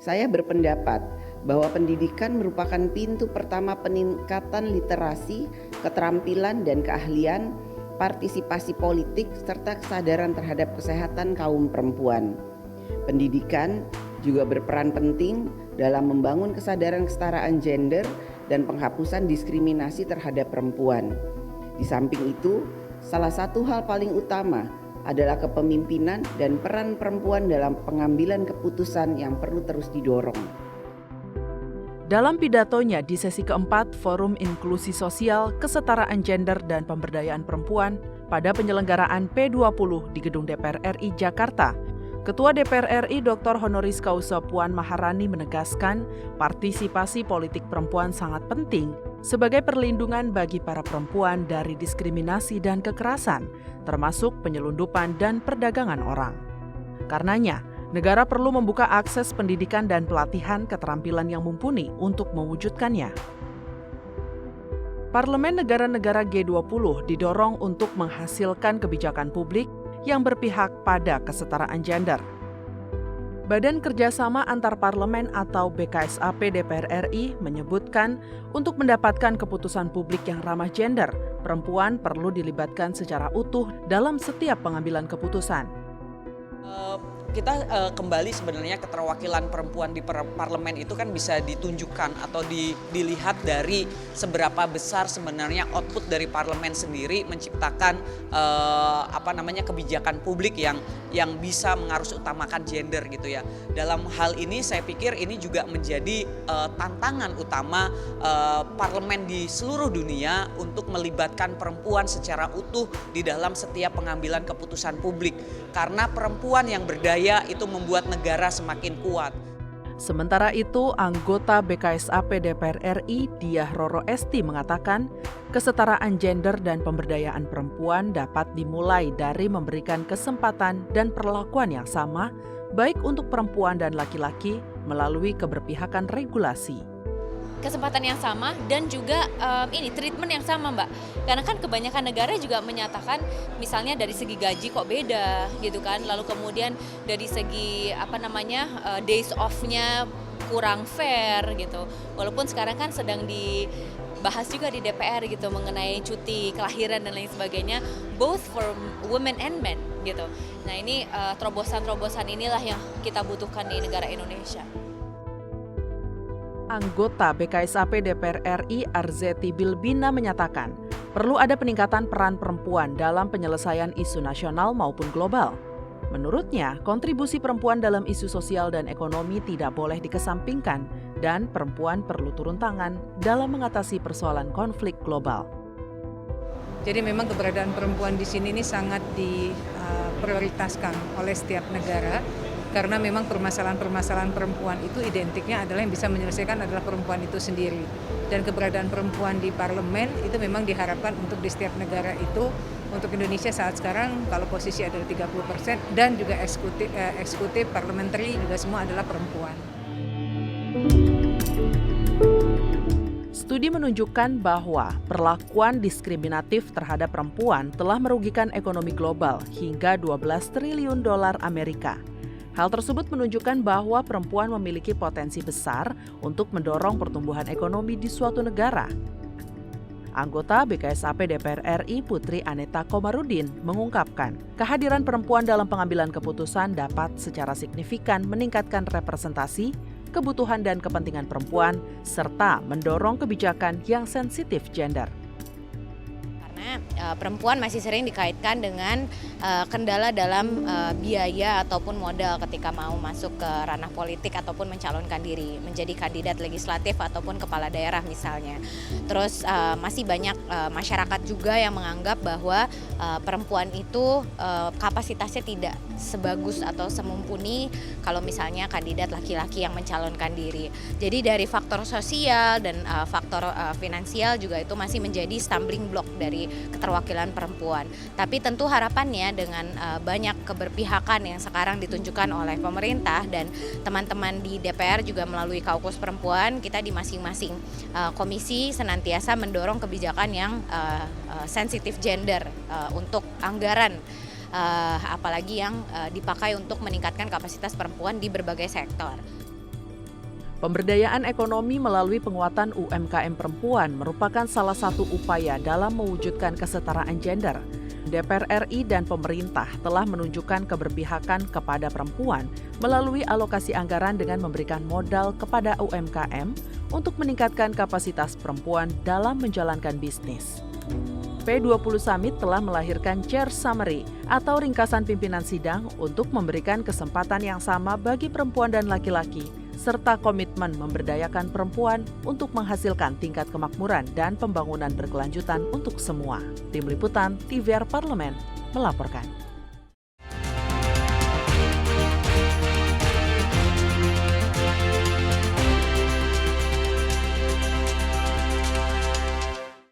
Saya berpendapat bahwa pendidikan merupakan pintu pertama peningkatan literasi, keterampilan dan keahlian, partisipasi politik, serta kesadaran terhadap kesehatan kaum perempuan. Pendidikan juga berperan penting dalam membangun kesadaran kesetaraan gender dan penghapusan diskriminasi terhadap perempuan. Di samping itu, salah satu hal paling utama adalah kepemimpinan dan peran perempuan dalam pengambilan keputusan yang perlu terus didorong. Dalam pidatonya di sesi keempat Forum Inklusi Sosial, Kesetaraan Gender dan Pemberdayaan Perempuan pada penyelenggaraan P20 di Gedung DPR RI Jakarta, Ketua DPR RI Dr. Honoris Causa Puan Maharani menegaskan partisipasi politik perempuan sangat penting sebagai perlindungan bagi para perempuan dari diskriminasi dan kekerasan, termasuk penyelundupan dan perdagangan orang. Karenanya, negara perlu membuka akses pendidikan dan pelatihan keterampilan yang mumpuni untuk mewujudkannya. Parlemen negara-negara G20 didorong untuk menghasilkan kebijakan publik yang berpihak pada kesetaraan gender. Badan Kerjasama Antar Parlemen atau BKSAP DPR RI menyebutkan untuk mendapatkan keputusan publik yang ramah gender, perempuan perlu dilibatkan secara utuh dalam setiap pengambilan keputusan. Kita kembali sebenarnya keterwakilan perempuan di parlemen itu kan bisa ditunjukkan atau dilihat dari seberapa besar sebenarnya output dari parlemen sendiri menciptakan kebijakan publik yang bisa mengarus utamakan gender gitu ya. Dalam hal ini saya pikir ini juga menjadi tantangan utama parlemen di seluruh dunia untuk melibatkan perempuan secara utuh di dalam setiap pengambilan keputusan publik. Karena perempuan yang berdaya itu membuat negara semakin kuat. Sementara itu, anggota BKSAP DPR RI Diah Roro Esti mengatakan, kesetaraan gender dan pemberdayaan perempuan dapat dimulai dari memberikan kesempatan dan perlakuan yang sama, baik untuk perempuan dan laki-laki melalui keberpihakan regulasi. Kesempatan yang sama dan juga treatment yang sama, Mbak. Karena kan kebanyakan negara juga menyatakan misalnya dari segi gaji kok beda gitu kan. Lalu kemudian dari segi days off-nya kurang fair gitu. Walaupun sekarang kan sedang dibahas juga di DPR gitu mengenai cuti kelahiran dan lain sebagainya, both for women and men gitu. Nah, ini terobosan-terobosan inilah yang kita butuhkan di negara Indonesia. Anggota BKSAP DPR RI Arzeti Bilbina menyatakan, perlu ada peningkatan peran perempuan dalam penyelesaian isu nasional maupun global. Menurutnya, kontribusi perempuan dalam isu sosial dan ekonomi tidak boleh dikesampingkan dan perempuan perlu turun tangan dalam mengatasi persoalan konflik global. Jadi memang keberadaan perempuan di sini ini sangat diprioritaskan oleh setiap negara. Karena memang permasalahan-permasalahan perempuan itu identiknya adalah yang bisa menyelesaikan adalah perempuan itu sendiri. Dan keberadaan perempuan di parlemen itu memang diharapkan untuk di setiap negara itu. Untuk Indonesia saat sekarang kalau posisi adalah 30% dan juga eksekutif, parliamentary juga semua adalah perempuan. Studi menunjukkan bahwa perlakuan diskriminatif terhadap perempuan telah merugikan ekonomi global hingga 12 triliun dolar Amerika. Hal tersebut menunjukkan bahwa perempuan memiliki potensi besar untuk mendorong pertumbuhan ekonomi di suatu negara. Anggota BKSAP DPR RI Putri Aneta Komarudin mengungkapkan, kehadiran perempuan dalam pengambilan keputusan dapat secara signifikan meningkatkan representasi, kebutuhan dan kepentingan perempuan, serta mendorong kebijakan yang sensitif gender. Perempuan masih sering dikaitkan dengan kendala dalam biaya ataupun modal ketika mau masuk ke ranah politik ataupun mencalonkan diri menjadi kandidat legislatif ataupun kepala daerah misalnya. Terus masih banyak masyarakat juga yang menganggap bahwa perempuan itu kapasitasnya tidak sebagus atau semumpuni kalau misalnya kandidat laki-laki yang mencalonkan diri. Jadi dari faktor sosial dan faktor finansial juga itu masih menjadi stumbling block dari keterwakilan perempuan. Tapi tentu harapannya dengan banyak keberpihakan yang sekarang ditunjukkan oleh pemerintah dan teman-teman di DPR juga melalui Kaukus Perempuan, kita di masing-masing komisi senantiasa mendorong kebijakan yang sensitif gender untuk anggaran, apalagi yang dipakai untuk meningkatkan kapasitas perempuan di berbagai sektor. Pemberdayaan ekonomi melalui penguatan UMKM perempuan merupakan salah satu upaya dalam mewujudkan kesetaraan gender. DPR RI dan pemerintah telah menunjukkan keberpihakan kepada perempuan melalui alokasi anggaran dengan memberikan modal kepada UMKM untuk meningkatkan kapasitas perempuan dalam menjalankan bisnis. P20 Summit telah melahirkan chair summary atau ringkasan pimpinan sidang untuk memberikan kesempatan yang sama bagi perempuan dan laki-laki, serta komitmen memberdayakan perempuan untuk menghasilkan tingkat kemakmuran dan pembangunan berkelanjutan untuk semua. Tim Liputan TVR Parlemen melaporkan.